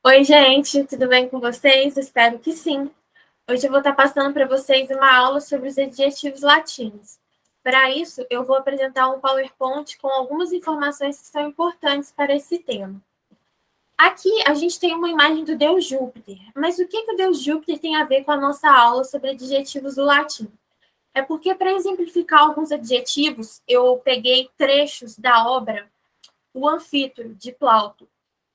Oi, gente, tudo bem com vocês? Espero que sim. Hoje eu vou estar passando para vocês uma aula sobre os adjetivos latinos. Para isso, eu vou apresentar um PowerPoint com algumas informações que são importantes para esse tema. Aqui a gente tem uma imagem do deus Júpiter, mas o que o deus Júpiter tem a ver com a nossa aula sobre adjetivos do latim? É porque, para exemplificar alguns adjetivos, eu peguei trechos da obra O Anfítrio, de Plauto,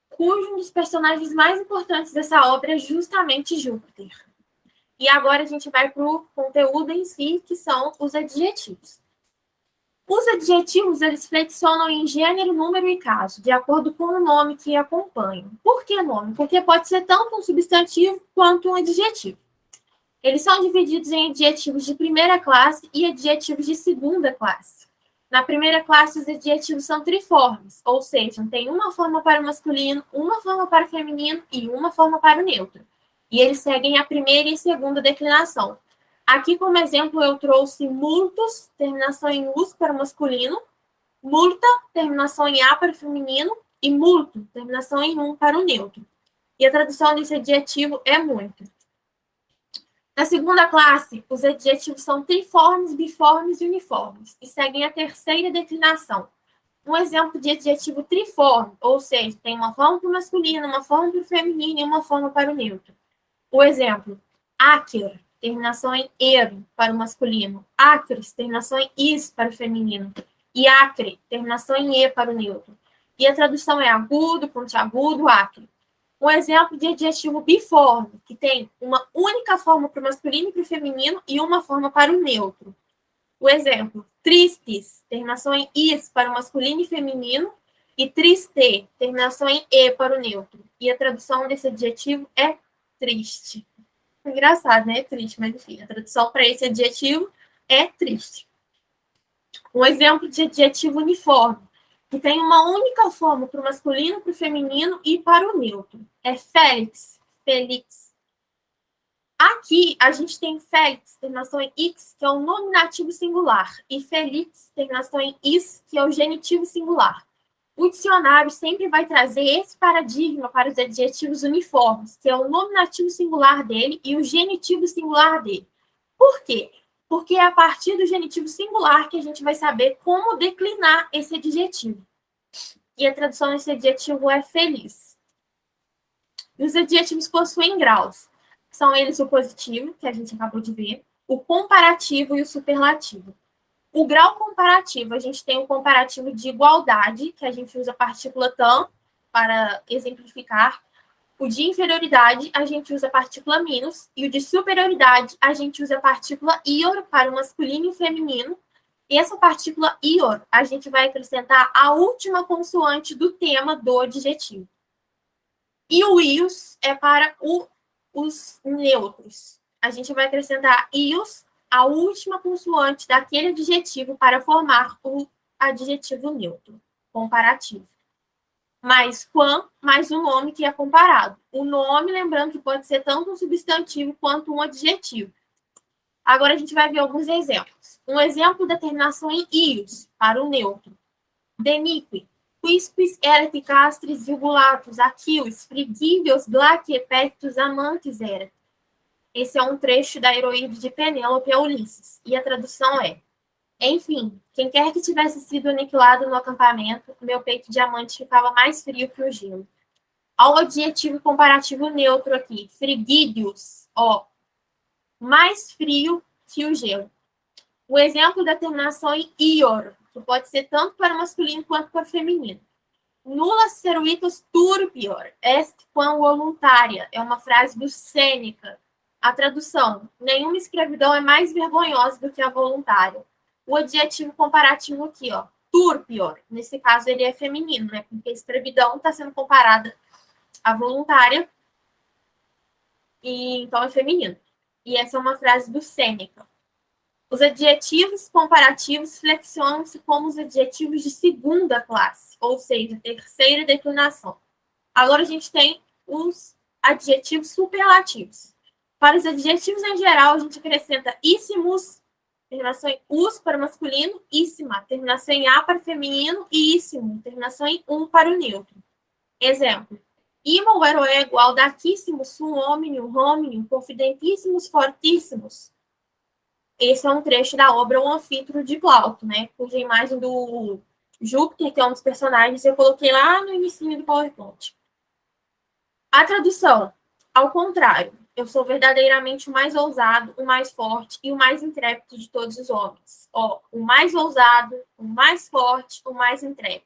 cujo um dos personagens mais importantes dessa obra é justamente Júpiter. E agora a gente vai para o conteúdo em si, que são os adjetivos. Os adjetivos, eles flexionam em gênero, número e caso, de acordo com o nome que acompanham. Por que nome? Porque pode ser tanto um substantivo quanto um adjetivo. Eles são divididos em adjetivos de primeira classe e adjetivos de segunda classe. Na primeira classe, os adjetivos são triformes, ou seja, tem uma forma para o masculino, uma forma para o feminino e uma forma para o neutro. E eles seguem a primeira e segunda declinação. Aqui, como exemplo, eu trouxe multus, terminação em us para o masculino, multa, terminação em a para o feminino, e multo, terminação em um para o neutro. E a tradução desse adjetivo é muito. Na segunda classe, os adjetivos são triformes, biformes e uniformes, e seguem a terceira declinação. Um exemplo de adjetivo triforme, ou seja, tem uma forma para o masculino, uma forma para o feminino e uma forma para o neutro. O exemplo, áquer, terminação em er para o masculino, acres, terminação em is para o feminino, e acre, terminação em e para o neutro. E a tradução é agudo, pontiagudo, acre. Um exemplo de adjetivo biforme, que tem uma única forma para o masculino e para o feminino e uma forma para o neutro. O exemplo, tristes, terminação em is para o masculino e feminino, e triste, terminação em e para o neutro. E a tradução desse adjetivo é triste. Engraçado, né? É triste, mas enfim, a tradução para esse adjetivo é triste. Um exemplo de adjetivo uniforme, que tem uma única forma para o masculino, para o feminino e para o neutro. É Félix, Felix. Aqui a gente tem Félix, terminação em x, que é o nominativo singular, e Felix, terminação em is, que é o genitivo singular. O dicionário sempre vai trazer esse paradigma para os adjetivos uniformes, que é o nominativo singular dele e o genitivo singular dele. Por quê? Porque é a partir do genitivo singular que a gente vai saber como declinar esse adjetivo. E a tradução desse adjetivo é feliz. E os adjetivos possuem graus. São eles o positivo, que a gente acabou de ver, o comparativo e o superlativo. O grau comparativo, a gente tem o comparativo de igualdade, que a gente usa a partícula tam para exemplificar. O de inferioridade, a gente usa a partícula minus. E o de superioridade, a gente usa a partícula ior para o masculino e feminino. E essa partícula ior, a gente vai acrescentar a última consoante do tema do adjetivo. E o ius é para os neutros. A gente vai acrescentar ius, a última consoante daquele adjetivo, para formar o adjetivo neutro, comparativo. Mais quam, mais o nome que é comparado. O nome, lembrando que pode ser tanto um substantivo quanto um adjetivo. Agora a gente vai ver alguns exemplos. Um exemplo da terminação em ius, para o neutro. Denique, quisquis erat castris jugulatus, aquios, frigídeos, glaquiepectus, amantes erat. Esse é um trecho da Heroíde de Penélope a Ulisses. E a tradução é: enfim, quem quer que tivesse sido aniquilado no acampamento, meu peito de amante ficava mais frio que o gelo. Ao adjetivo comparativo neutro aqui, frigídeos, ó, mais frio que o gelo. O exemplo da terminação em ior, que pode ser tanto para o masculino quanto para o feminino. Nulla servitus turpior est quam voluntaria. É uma frase do Sêneca. A tradução: nenhuma escravidão é mais vergonhosa do que a voluntária. O adjetivo comparativo aqui, ó, turpior. Nesse caso, ele é feminino, né? Porque a escravidão está sendo comparada à voluntária, e então é feminino. E essa é uma frase do Sêneca. Os adjetivos comparativos flexionam-se como os adjetivos de segunda classe, ou seja, terceira declinação. Agora a gente tem os adjetivos superlativos. Para os adjetivos em geral, a gente acrescenta íssimos, terminação em us para o masculino, íssima, terminação em a para o feminino, e íssimo, terminação em um para o neutro. Exemplo: Imo, vero, ego, audacissimus, sum hominum, hominum, confidentíssimos, fortíssimos. Esse é um trecho da obra O Anfítrio de Plauto, né? Cuja imagem do Júpiter, que é um dos personagens, eu coloquei lá no início do PowerPoint. A tradução, ao contrário, eu sou verdadeiramente o mais ousado, o mais forte e o mais intrépido de todos os homens. Ó, o mais ousado, o mais forte, o mais intrépido.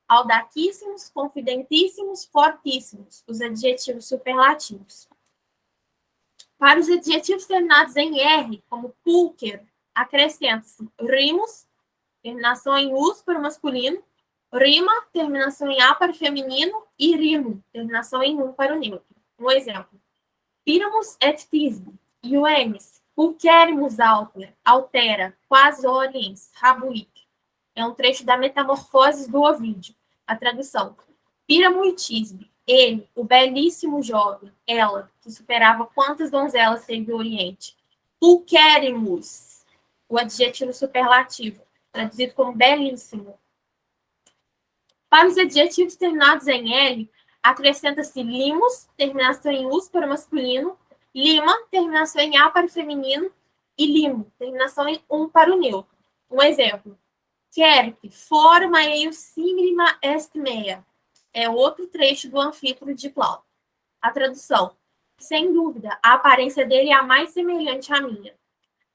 Audaquíssimos, confidentíssimos, fortíssimos, os adjetivos superlativos. Para os adjetivos terminados em R, como pulcher, acrescenta-se rimos, terminação em us para o masculino, rima, terminação em a para o feminino, e rimo, terminação em um para o neutro. Um exemplo. Piramus et tisbi, iuemis, pulcherimus alter, altera, quasi oriens, rabuic. É um trecho da Metamorfoses do Ovídio. A tradução. Píramo e Tisbe, ele, o belíssimo jovem, ela, que superava quantas donzelas teve o Oriente. Pulcherimus, o adjetivo superlativo, traduzido como belíssimo. Para os adjetivos terminados em L, acrescenta-se limos, terminação em us para o masculino, lima, terminação em a para o feminino, e limo, terminação em um para o neutro. Um exemplo. Querp, forma eius similima est mea. É outro trecho do Anfítrio de Plauto. A tradução. Sem dúvida, a aparência dele é a mais semelhante à minha.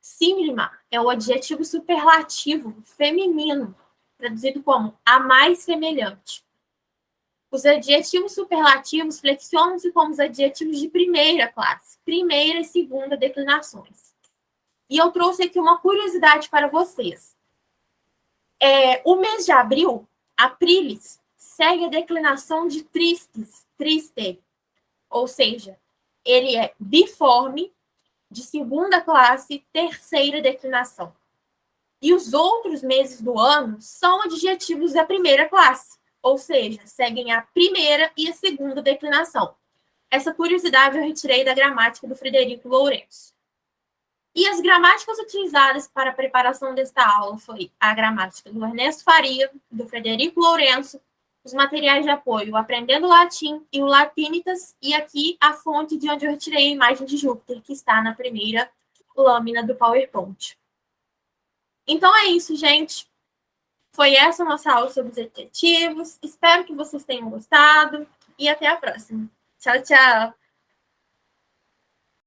Similima é o adjetivo superlativo feminino, traduzido como a mais semelhante. Os adjetivos superlativos flexionam-se como os adjetivos de primeira classe, primeira e segunda declinações. E eu trouxe aqui uma curiosidade para vocês. O mês de abril, aprilis, segue a declinação de tristes, triste, ou seja, ele é biforme, de segunda classe, terceira declinação. E os outros meses do ano são adjetivos da primeira classe, ou seja, seguem a primeira e a segunda declinação. Essa curiosidade eu retirei da gramática do Frederico Lourenço. E as gramáticas utilizadas para a preparação desta aula foi a gramática do Ernesto Faria, do Frederico Lourenço, os materiais de apoio, o Aprendendo Latim e o Latinitas, e aqui a fonte de onde eu retirei a imagem de Júpiter, que está na primeira lâmina do PowerPoint. Então é isso, gente. Foi essa a nossa aula sobre os adjetivos. Espero que vocês tenham gostado e até a próxima. Tchau, tchau!